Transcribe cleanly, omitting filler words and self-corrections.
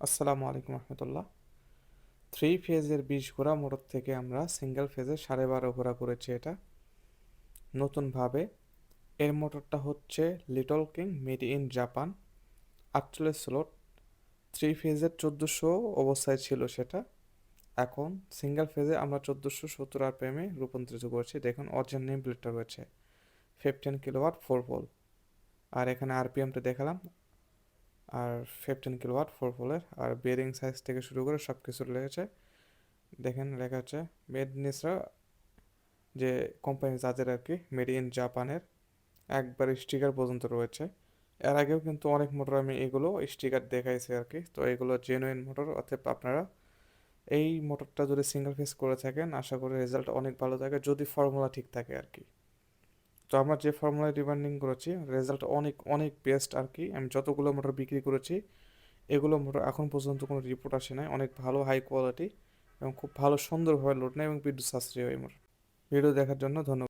আসসালামু আলাইকুম রহমতুল্লাহ। 3 ফেজের 20 ঘোড়া মোটর থেকে আমরা সিঙ্গেল ফেজের 12.5 ঘোড়া করেছি এটা নতুনভাবে। এর মোটরটা হচ্ছে little king made in Japan, 48 slot. 3 ফেজের 1400 অবস্থায় ছিল সেটা। এখন সিঙ্গেল ফেজে আমরা 1470 RPM রূপান্তরিত করেছি। দেখুন অরিজিনাল নেম প্লেটটা রয়েছে 15 কিলোওয়াট 4 পোল। আর এখানে আরপিএমটা দেখালাম, আর 15 কিলোওয়াট 4 পোলের। আর বেয়ারিং সাইজ থেকে শুরু করে সব কিছু লেগেছে। দেখেন লেখা আছে মেড নিসরা, যে কোম্পানি যাদের আর কি মেড ইন জাপানের, একবার স্টিকার পর্যন্ত রয়েছে। এর আগেও কিন্তু অনেক মোটর আমি এগুলো স্টিকার দেখাইছি আর কি। তো এগুলো জেনুইন মোটর, অতএব আপনারা এই মোটরটা যদি সিঙ্গেল ফেস করে থাকেন আশা করি রেজাল্ট অনেক ভালো থাকে, যদি ফর্মুলা ঠিক থাকে আর কি। তো আমরা যে ফর্মুলায় রিবান্ডিং করেছি রেজাল্ট অনেক অনেক বেস্ট আর কি। আমি যতগুলো মোটর বিক্রি করেছি এগুলো মোটর এখন পর্যন্ত কোনো রিপোর্ট আসে নাই, অনেক ভালো হাই কোয়ালিটি এবং খুব ভালো সুন্দরভাবে লোড নেয় এবং বিদ্যুৎ সাশ্রয়ী হয় মোটর। ভিডিও দেখার জন্য ধন্যবাদ।